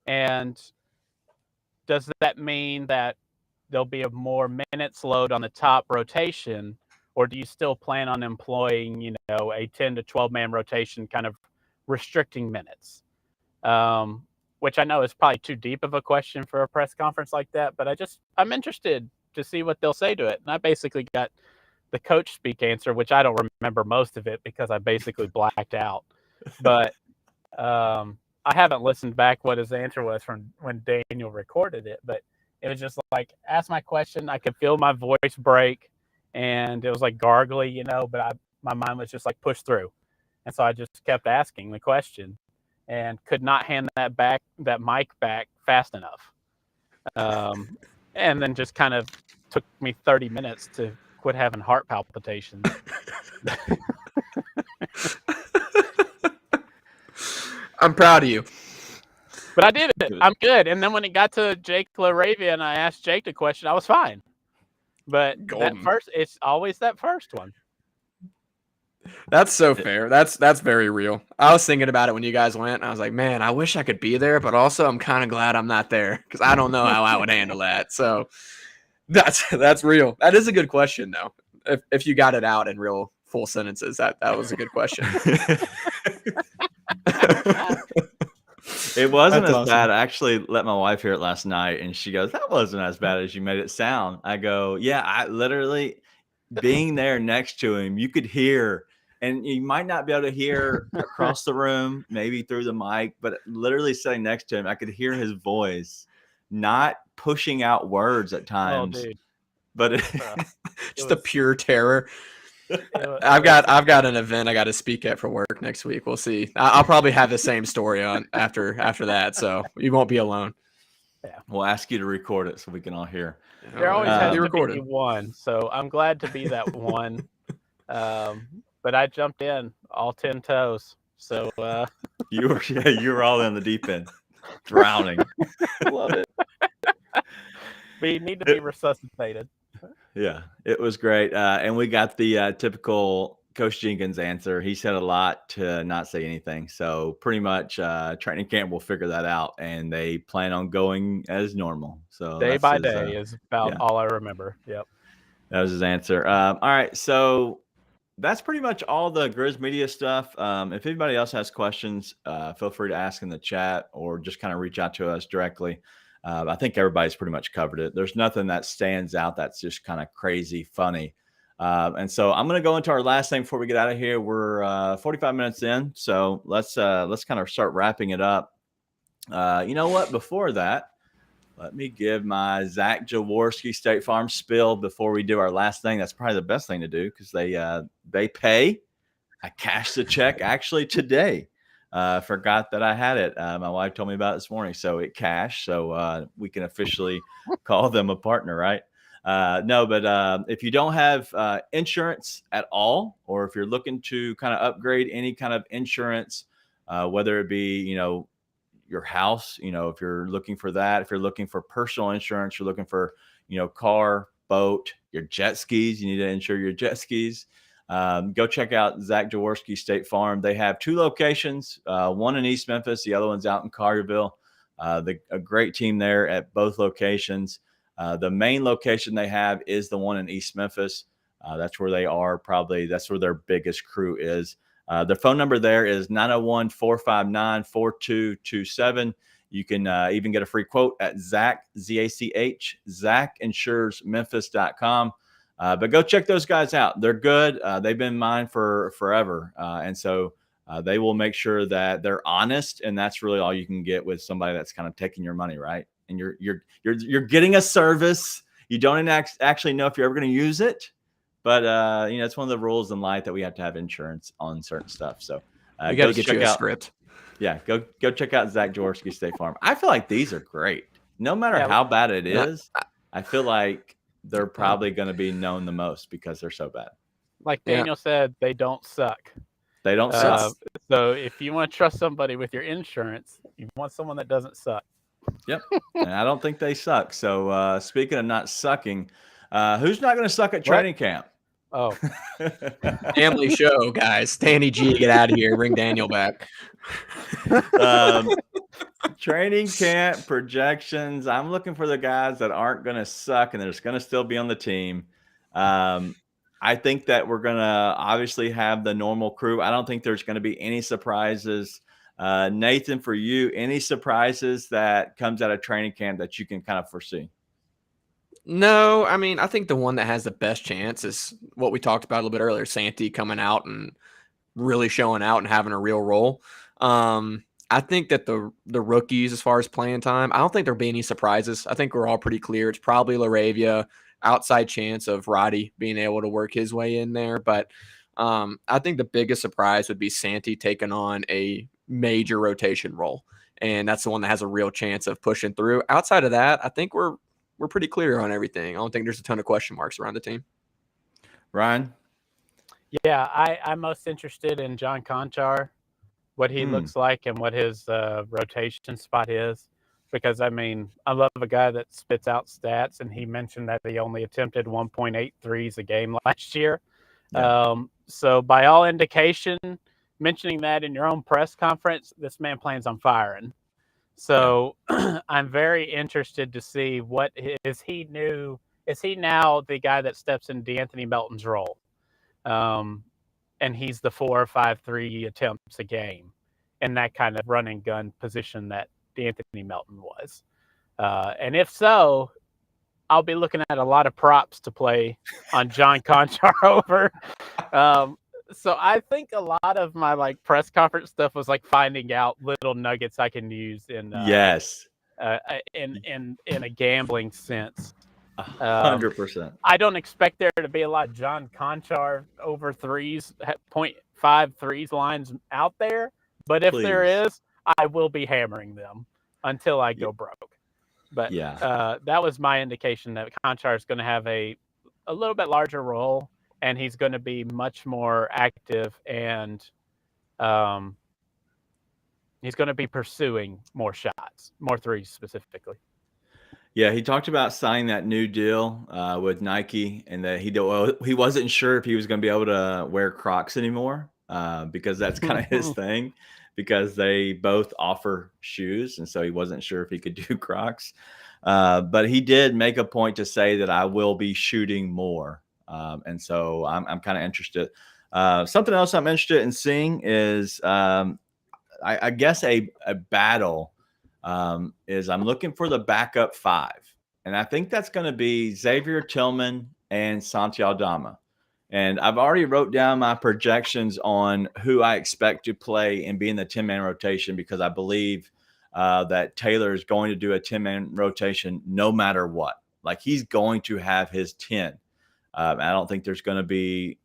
And does that mean that there'll be a more minutes load on the top rotation, or do you still plan on employing, a 10 to 12 man rotation, kind of restricting minutes? Which I know is probably too deep of a question for a press conference like that, but I'm interested to see what they'll say to it. And I basically got the coach speak answer, which I don't remember most of it because I basically blacked out. But I haven't listened back what his answer was from when Daniel recorded it, but it was just like, ask my question. I could feel my voice break and it was like gargly, but my mind was just like push through. And so I just kept asking the question and could not hand that mic back fast enough. And then just kind of took me 30 minutes to quit having heart palpitations. I'm proud of you. But I did it. I'm good. And then when it got to Jake LaRavia and I asked Jake the question, I was fine. But it's always that first one. That's so fair. That's very real. I was thinking about it when you guys went. And I was like, man, I wish I could be there, but also I'm kind of glad I'm not there because I don't know how I would handle that. So that's real. That is a good question, though. If you got it out in real full sentences, that was a good question. It wasn't as bad. I actually let my wife hear it last night, and she goes, "That wasn't as bad as you made it sound." I go, "Yeah, I literally being there next to him, you could hear, and you might not be able to hear across the room, maybe through the mic, but literally sitting next to him, I could hear his voice, not pushing out words at times, but just the pure terror." I've got an event I got to speak at for work next week. We'll see. I'll probably have the same story on after that, so you won't be alone. Yeah, we'll ask you to record it so we can all hear. There always has to be one, so I'm glad to be that one. But I jumped in all 10 toes, so you were all in the deep end, drowning. Love it. We need to be resuscitated. Yeah, it was great. And we got the typical Coach Jenkins' answer. He said a lot to not say anything. So pretty much training camp will figure that out, and they plan on going as normal. So Day that's by his, day is about yeah, all I remember. Yep. that was his answer. All right, so that's pretty much all the Grizz media stuff. If anybody else has questions, feel free to ask in the chat or just kind of reach out to us directly. I think everybody's pretty much covered it. There's nothing that stands out that's just kind of crazy funny. And so I'm going to go into our last thing before we get out of here. We're 45 minutes in, so let's kind of start wrapping it up. You know what? Before that, let me give my Zach Jaworski State Farm spill before we do our last thing. That's probably the best thing to do because they pay. I cashed the check actually today. Forgot that I had it. My wife told me about it this morning, so it cashed. So we can officially call them a partner, right? No, but if you don't have insurance at all, or if you're looking to kind of upgrade any kind of insurance, whether it be, your house, if you're looking for that, if you're looking for personal insurance, you're looking for, car, boat, your jet skis, you need to insure your jet skis. Go check out Zach Jaworski State Farm. They have 2 locations, one in East Memphis, the other one's out in Collierville. A great team there at both locations. The main location they have is the one in East Memphis. That's where they are. Probably that's where their biggest crew is. Their phone number there is 901-459-4227. You can even get a free quote at ZachInsuresMemphis.com. But go check those guys out. They're good. They've been mine for forever. And so they will make sure that they're honest. And that's really all you can get with somebody that's kind of taking your money, right? And you're getting a service. You don't actually know if you're ever going to use it. But, it's one of the rules in life that we have to have insurance on certain stuff. So we got to get you a script. Yeah, go check out Zach Jaworski State Farm. I feel like these are great. No matter how bad it is, I feel like they're probably going to be known the most because they're so bad. Like Daniel said, they don't suck. They don't suck. So if you want to trust somebody with your insurance, you want someone that doesn't suck. Yep, and I don't think they suck. So speaking of not sucking, who's not going to suck at training camp? Oh, Family show, guys. Danny G, get out of here. Bring Daniel back. Training camp projections. I'm looking for the guys that aren't going to suck and they're just going to still be on the team. I think that we're going to obviously have the normal crew. I don't think there's going to be any surprises. Nathan, for you, any surprises that comes out of training camp that you can kind of foresee? No, I mean, I think the one that has the best chance is what we talked about a little bit earlier, Santee coming out and really showing out and having a real role. I think that the rookies, as far as playing time, I don't think there'll be any surprises. I think we're all pretty clear. It's probably LaRavia, outside chance of Roddy being able to work his way in there. But I think the biggest surprise would be Santee taking on a major rotation role. And that's the one that has a real chance of pushing through. Outside of that, I think we're pretty clear on everything. I don't think there's a ton of question marks around the team. Ryan? Yeah, I'm most interested in John Conchar, what he looks like and what his rotation spot is. Because, I mean, I love a guy that spits out stats, and he mentioned that he only attempted 1.8 threes a game last year. Yeah. So by all indication, mentioning that in your own press conference, this man plans on firing. So I'm very interested to see is he now the guy that steps in DeAnthony Melton's role? And he's the 4 or 5 3 attempts a game in that kind of run and gun position that DeAnthony Melton was. And if so, I'll be looking at a lot of props to play on John Conchar over. So I think a lot of my press conference stuff was finding out little nuggets I can use in in a gambling sense. 100%. I don't expect there to be a lot of John Conchar over 0.5 threes lines out there, but if there is, I will be hammering them until I go broke. But that was my indication that Conchar is going to have a little bit larger role. And he's going to be much more active, and he's going to be pursuing more shots, more threes specifically. Yeah, he talked about signing that new deal with Nike, and that he wasn't sure if he was going to be able to wear Crocs anymore because that's kind of his thing. Because they both offer shoes, and so he wasn't sure if he could do Crocs. But he did make a point to say that I will be shooting more, and so I'm kind of interested. Something else I'm interested in seeing is I guess a battle is I'm looking for the backup five. And I think that's going to be Xavier Tillman and Santi Aldama. And I've already wrote down my projections on who I expect to play and be in the 10-man rotation because I believe that Taylor is going to do a 10-man rotation no matter what. Like he's going to have his 10. I don't think there's going to be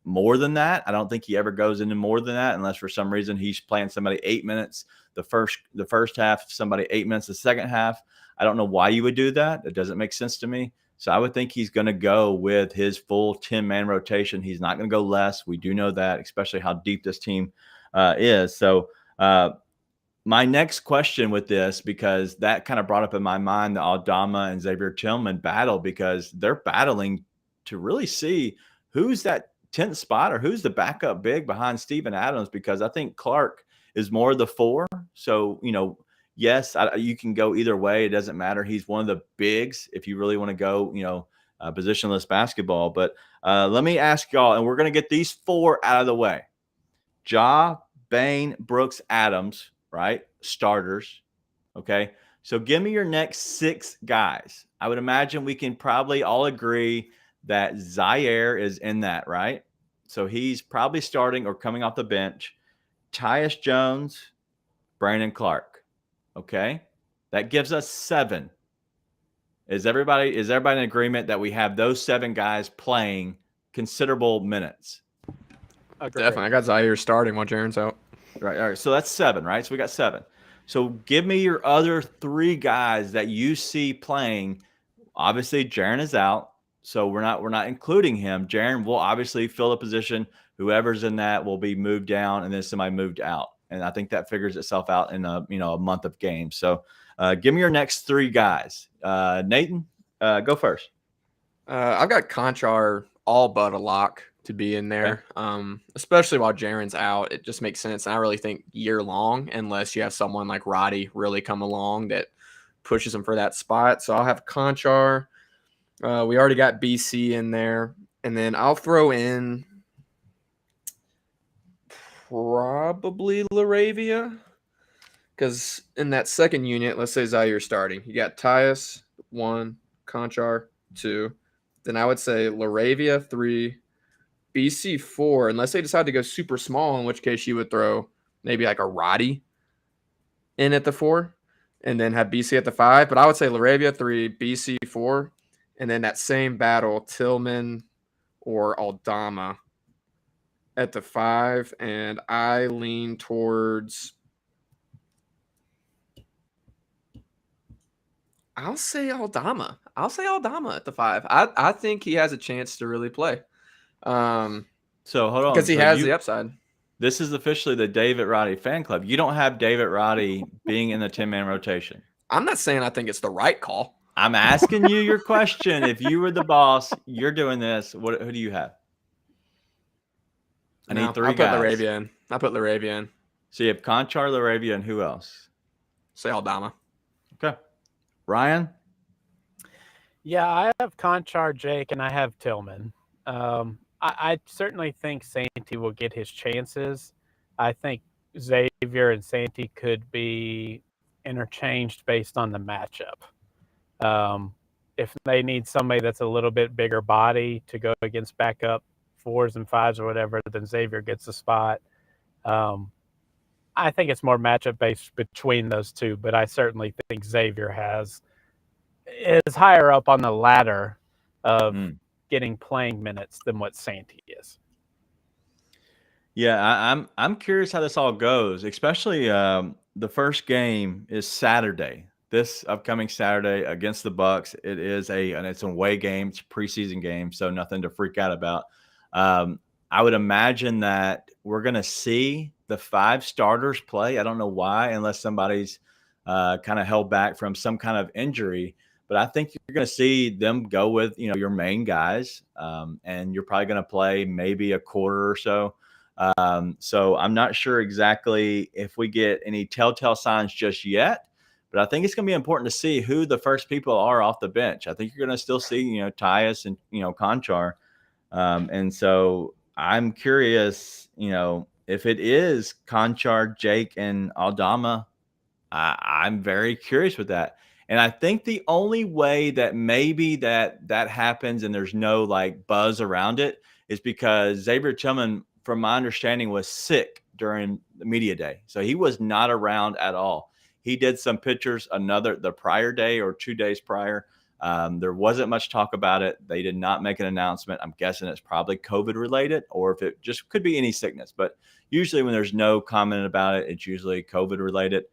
more than that. I don't think he ever goes into more than that unless for some reason he's playing somebody 8 minutes the first half, somebody 8 minutes the second half. I don't know why you would do that. It doesn't make sense to me. So I would think he's going to go with his full 10-man rotation. He's not going to go less. We do know that, especially how deep this team is. So my next question with this, because that kind of brought up in my mind the Aldama and Xavier Tillman battle, because they're battling to really see who's that 10th spot or who's the backup big behind Steven Adams, because I think Clark is more the 4. So, yes, you can go either way. It doesn't matter. He's one of the bigs if you really want to go, positionless basketball. But let me ask y'all, and we're going to get these 4 out of the way. Ja, Bane, Brooks, Adams, right? Starters. Okay. So give me your next 6 guys. I would imagine we can probably all agree that Zaire is in that, right? So he's probably starting or coming off the bench. Tyus Jones, Brandon Clark. Okay. That gives us 7. Is everybody in agreement that we have those 7 guys playing considerable minutes? Definitely. I got Zaire starting while Jaren's out. Right. All right. So that's 7, right? So we got 7. So give me your other 3 guys that you see playing. Obviously, Jaren is out, so we're not including him. Jaren will obviously fill a position. Whoever's in that will be moved down, and then somebody moved out. And I think that figures itself out in a month of games. So give me your next 3 guys. Nathan, go first. I've got Conchar all but a lock to be in there, especially while Jaren's out. It just makes sense. And I really think year long, unless you have someone like Roddy really come along that pushes him for that spot. So I'll have Conchar. We already got BC in there. And then I'll throw in probably Laravia. Because in that second unit, let's say Zaire's starting. You got Tyus, 1, Conchar, 2. Then I would say Laravia, 3, BC 4, unless they decide to go super small, in which case you would throw maybe like a Roddy in at the 4 and then have BC at the 5. But I would say Laravia 3, BC 4, and then that same battle, Tillman or Aldama at the 5. And I lean towards, I'll say Aldama at the 5. I think he has a chance to really play. So hold on, because he has the upside. This is officially the David Roddy fan club. You don't have David Roddy being in the 10-man rotation. I'm not saying I think it's the right call. I'm asking you your question. If you were the boss, you're doing this. Who do you have? I need 3 guys. I put Laravia in. So you have Conchar, Laravia, and who else? Say Aldama. Okay. Ryan? Yeah, I have Conchar, Jake, and I have Tillman. I certainly think Santi will get his chances. I think Xavier and Santi could be interchanged based on the matchup. If they need somebody that's a little bit bigger body to go against backup 4s and 5s or whatever, then Xavier gets the spot. I think it's more matchup based between those 2, but I certainly think Xavier is higher up on the ladder of getting playing minutes than what Santi is. Yeah, I'm curious how this all goes, especially the first game is Saturday. This upcoming Saturday against the Bucks. It's an away game, it's a preseason game, so nothing to freak out about. I would imagine that we're going to see the 5 starters play. I don't know why, unless somebody's kind of held back from some kind of injury. But I think you're going to see them go with, your main guys, and you're probably going to play maybe a quarter or so. So I'm not sure exactly if we get any telltale signs just yet, but I think it's going to be important to see who the first people are off the bench. I think you're going to still see, Tyus and, Conchar. And so I'm curious, if it is Conchar, Jake, and Aldama, I'm very curious with that. And I think the only way that maybe that happens and there's no like buzz around it is because Xavier Tillman, from my understanding, was sick during the media day. So he was not around at all. He did some pictures the prior day or 2 days prior. There wasn't much talk about it. They did not make an announcement. I'm guessing it's probably COVID related, or if it just could be any sickness. But usually when there's no comment about it, it's usually COVID related.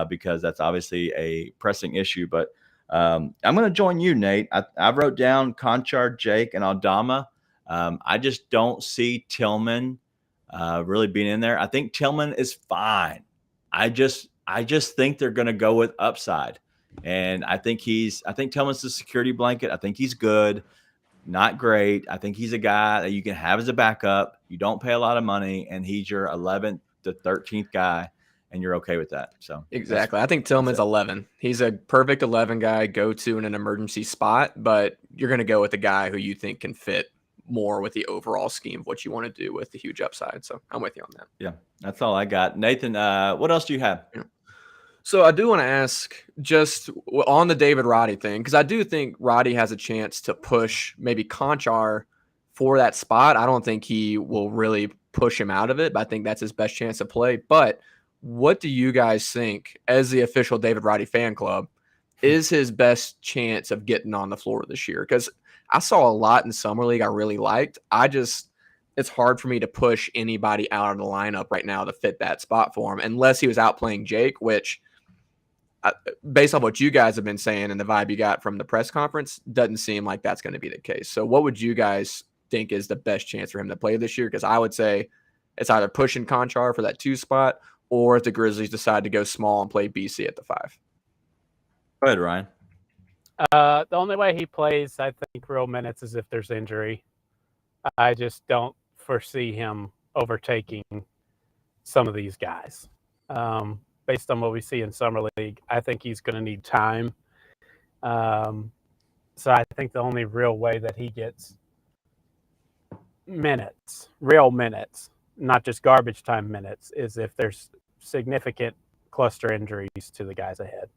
Because that's obviously a pressing issue. But I'm going to join you, Nate. I wrote down Conchar, Jake, and Aldama. I just don't see Tillman really being in there. I think Tillman is fine. I just think they're going to go with upside. And I think Tillman's the security blanket. I think he's good, not great. I think he's a guy that you can have as a backup. You don't pay a lot of money, and he's your 11th to 13th guy. And you're okay with that. So exactly. I think Tillman's 11. He's a perfect 11 guy, go to in an emergency spot, but you're going to go with a guy who you think can fit more with the overall scheme of what you want to do with the huge upside. So I'm with you on that. Yeah, that's all I got. Nathan, what else do you have? Yeah. So I do want to ask just on the David Roddy thing, because I do think Roddy has a chance to push maybe Conchar for that spot. I don't think he will really push him out of it, but I think that's his best chance to play. But what do you guys think, as the official David Roddy fan club, is his best chance of getting on the floor this year? Because I saw a lot in Summer League I really liked. It's hard for me to push anybody out of the lineup right now to fit that spot for him, unless he was out playing Jake, which, based on what you guys have been saying and the vibe you got from the press conference, doesn't seem like that's going to be the case. So what would you guys think is the best chance for him to play this year? Because I would say it's either pushing Conchar for that 2 spot, or if the Grizzlies decide to go small and play BC at the 5. Go ahead, Ryan. The only way he plays, I think, real minutes is if there's injury. I just don't foresee him overtaking some of these guys. Based on what we see in Summer League, I think he's going to need time. So I think the only real way that he gets real minutes, not just garbage time minutes, is if there's significant cluster injuries to the guys ahead.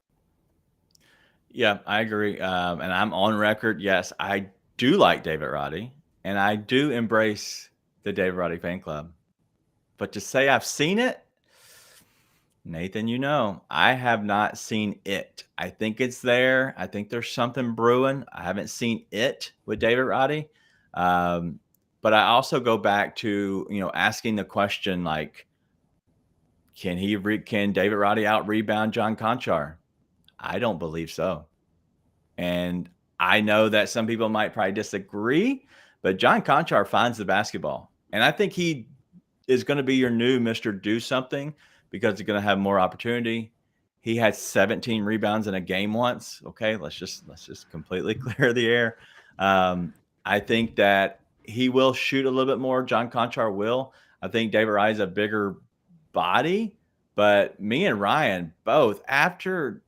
Yeah, I agree. And I'm on record. Yes, I do like David Roddy, and I do embrace the David Roddy fan club. But to say I've seen it, Nathan, I have not seen it. I think it's there. I think there's something brewing. I haven't seen it with David Roddy. But I also go back to, asking the question, like, can David Roddy out rebound John Conchar? I don't believe so. And I know that some people might probably disagree, but John Conchar finds the basketball. And I think he is going to be your new Mr. Do Something, because he's going to have more opportunity. He had 17 rebounds in a game once. Okay, let's just completely clear the air. I think that he will shoot a little bit more. John Conchar will. I think David Roddy's a bigger body, but me and Ryan both, after,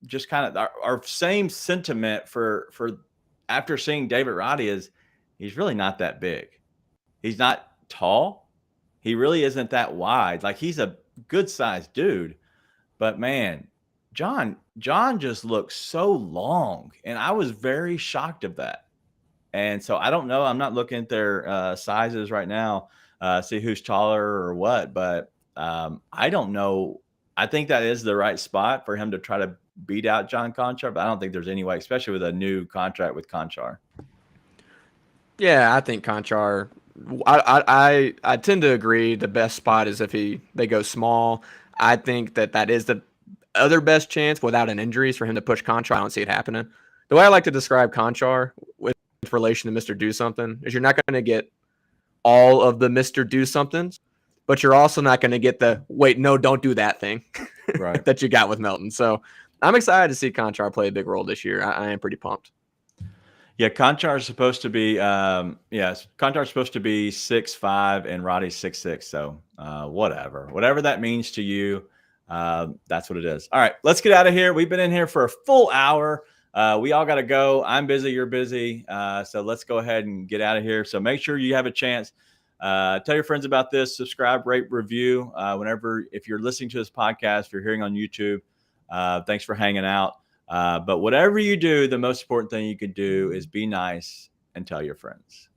just kind of our same sentiment for after seeing David Roddy, is he's really not that big. He's not tall. He really isn't that wide. Like, he's a good sized dude, but man, John just looks so long, and I was very shocked of that. And so I don't know. I'm not looking at their sizes right now, see who's taller or what, but I don't know. I think that is the right spot for him to try to beat out John Conchar, but I don't think there's any way, especially with a new contract with Conchar. Yeah, I think Conchar, I tend to agree. The best spot is if they go small. I think that is the other best chance without an injuries for him to push Conchar. I don't see it happening. The way I like to describe Conchar with relation to Mr. Do Something is you're not going to get all of the Mr. Do Somethings, but you're also not going to get the wait, no, don't do that thing right. that you got with Melton. So I'm excited to see Conchar play a big role this year. I am pretty pumped. Yeah, Conchar is supposed to be Conchar is supposed to be 6'5" and Roddy's 6'6". So whatever that means to you, that's what it is. All right, let's get out of here. We've been in here for a full hour. We all got to go. I'm busy. You're busy. So let's go ahead and get out of here. So make sure you have a chance. Tell your friends about this. Subscribe, rate, review. If you're listening to this podcast, if you're hearing on YouTube, thanks for hanging out. But whatever you do, the most important thing you can do is be nice and tell your friends.